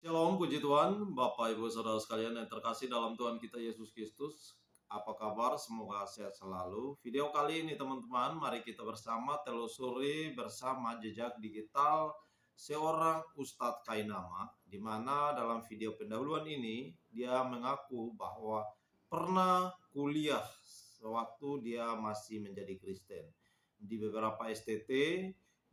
Shalom, puji Tuhan, Bapak, Ibu, Saudara sekalian yang terkasih dalam Tuhan kita Yesus Kristus. Apa kabar? Semoga sehat selalu. Video kali ini teman-teman, mari kita bersama telusuri bersama jejak digital seorang Ustadz Kainama, di mana dalam video pendahuluan ini dia mengaku bahwa pernah kuliah sewaktu dia masih menjadi Kristen di beberapa STT.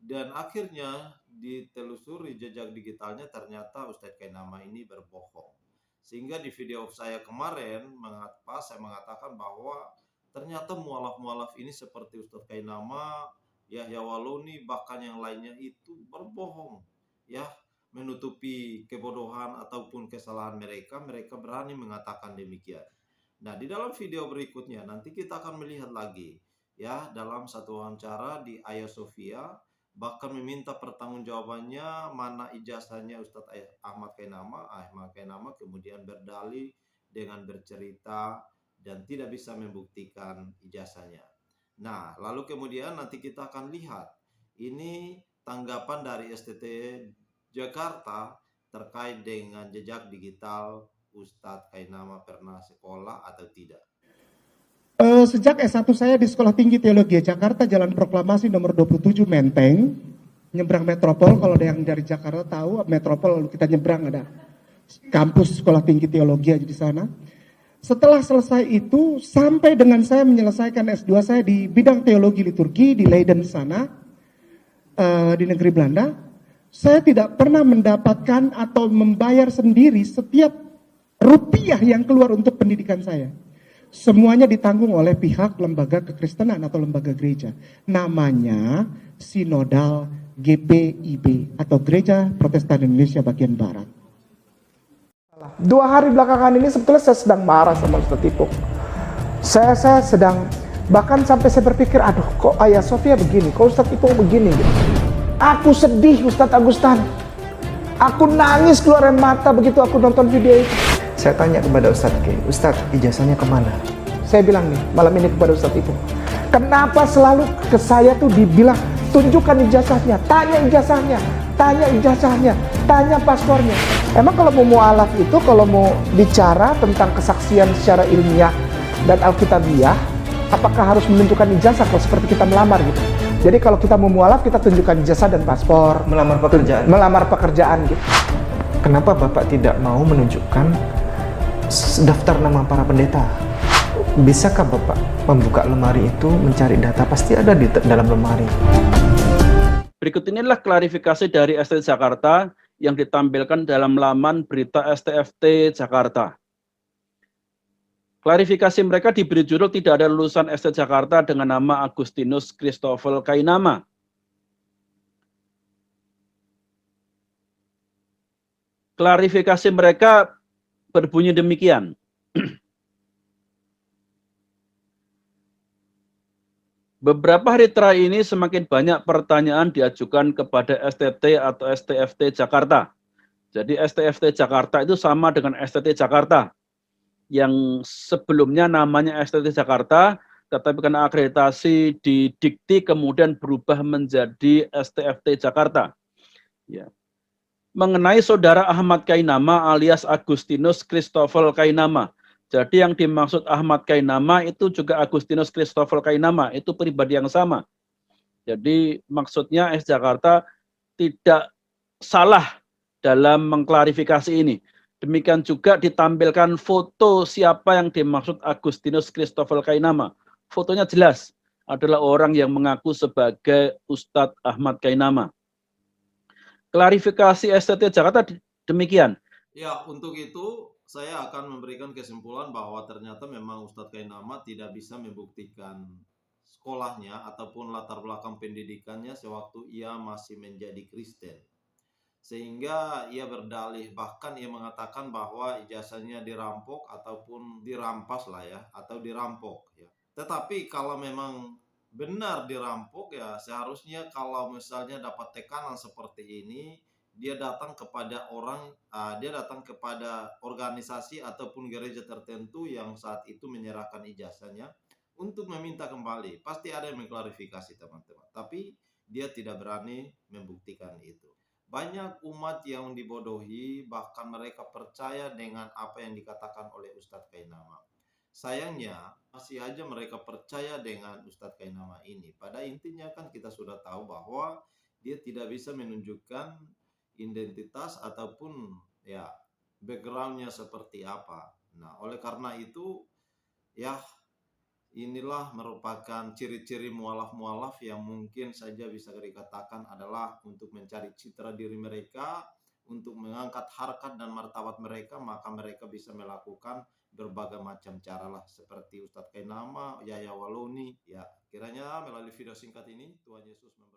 Dan akhirnya ditelusuri jejak digitalnya, ternyata Ustadz Kainama ini berbohong. Sehingga di video saya kemarin saya mengatakan bahwa ternyata mualaf-mualaf ini seperti Ustadz Kainama, Yahya Waluni, bahkan yang lainnya itu berbohong, ya, menutupi kebodohan ataupun kesalahan mereka. Mereka berani mengatakan demikian. Nah, di dalam video berikutnya nanti kita akan melihat lagi, ya, dalam satu wawancara di Hagia Sophia, bahkan meminta pertanggungjawabannya mana ijazahnya Ustadz Ahmad Kainama kemudian berdalih dengan bercerita dan tidak bisa membuktikan ijazahnya. Nah, lalu kemudian nanti kita akan lihat ini tanggapan dari STT Jakarta terkait dengan jejak digital Ustadz Kainama pernah sekolah atau tidak. Sejak S1 saya di Sekolah Tinggi Teologi Jakarta, Jalan Proklamasi nomor 27 Menteng, nyebrang Metropol. Kalau ada yang dari Jakarta tahu Metropol, lalu kita nyebrang ada kampus Sekolah Tinggi Teologi aja di sana. Setelah selesai itu, sampai dengan saya menyelesaikan S2 saya di bidang teologi liturgi di Leiden sana, di negeri Belanda, saya tidak pernah mendapatkan atau membayar sendiri setiap rupiah yang keluar untuk pendidikan saya. Semuanya ditanggung oleh pihak lembaga kekristenan atau lembaga gereja. Namanya Sinodal GPIB atau Gereja Protestan Indonesia Bagian Barat. 2 hari belakangan ini sebetulnya saya sedang marah sama Ustadz Ipung. Saya sedang, bahkan sampai saya berpikir, aduh kok Hagia Sophia begini, kok Ustadz Ipung begini gitu. Aku sedih Ustadz Agustan. Aku nangis keluar air mata begitu aku nonton video itu. Saya tanya kepada Ustadz K, Ustadz ijazahnya kemana? Saya bilang nih malam ini kepada Ustadz Ipung, kenapa selalu ke saya tuh dibilang tunjukkan ijazahnya, tanya ijazahnya, tanya ijazahnya, tanya paspornya. Emang kalau mau mualaf itu, kalau mau bicara tentang kesaksian secara ilmiah dan alkitabiah, apakah harus menunjukkan ijazah kalau seperti kita melamar gitu? Jadi kalau kita mau mualaf, kita tunjukkan ijazah dan paspor. Melamar pekerjaan? Melamar pekerjaan gitu. Kenapa Bapak tidak mau menunjukkan daftar nama para pendeta? Bisakah Bapak membuka lemari itu, mencari data? Pasti ada di dalam lemari. Berikut inilah klarifikasi dari STT Jakarta yang ditampilkan dalam laman berita STFT Jakarta. Klarifikasi mereka diberi judul tidak ada lulusan STT Jakarta dengan nama Agustinus Christopher Kainama. Klarifikasi mereka berbunyi demikian. Beberapa hari terakhir ini semakin banyak pertanyaan diajukan kepada STT atau STFT Jakarta. Jadi STFT Jakarta itu sama dengan STT Jakarta. Yang sebelumnya namanya STT Jakarta, tetapi karena akreditasi di Dikti kemudian berubah menjadi STFT Jakarta. Ya. Mengenai saudara Ahmad Kainama alias Agustinus Christopher Kainama. Jadi yang dimaksud Ahmad Kainama itu juga Agustinus Christopher Kainama, itu pribadi yang sama. Jadi maksudnya STT Jakarta tidak salah dalam mengklarifikasi ini. Demikian juga ditampilkan foto siapa yang dimaksud Agustinus Christopher Kainama. Fotonya jelas, adalah orang yang mengaku sebagai Ustadz Ahmad Kainama. Klarifikasi STT Jakarta demikian. Ya, untuk itu saya akan memberikan kesimpulan bahwa ternyata memang Ustadz Kainama tidak bisa membuktikan sekolahnya ataupun latar belakang pendidikannya sewaktu ia masih menjadi Kristen. Sehingga ia berdalih, bahkan ia mengatakan bahwa ijazahnya dirampok ataupun dirampas lah ya, atau dirampok ya. Tetapi kalau memang benar dirampok ya, seharusnya kalau misalnya dapat tekanan seperti ini, dia datang kepada dia datang kepada organisasi ataupun gereja tertentu yang saat itu menyerahkan ijazahnya untuk meminta kembali. Pasti ada yang mengklarifikasi teman-teman, tapi dia tidak berani membuktikan itu. Banyak umat yang dibodohi, bahkan mereka percaya dengan apa yang dikatakan oleh Ustadz Kainama. Sayangnya, masih aja mereka percaya dengan Ustadz Kainama ini. Pada intinya kan kita sudah tahu bahwa dia tidak bisa menunjukkan identitas ataupun ya backgroundnya seperti apa. Nah, oleh karena itu, ya inilah merupakan ciri-ciri mualaf-mualaf yang mungkin saja bisa dikatakan adalah untuk mencari citra diri mereka, untuk mengangkat harkat dan martabat mereka, maka mereka bisa melakukan berbagai macam cara lah, seperti Ustadz Kainama, Yahya Waloni. Ya, kiranya melalui video singkat ini Tuhan Yesus memberkati.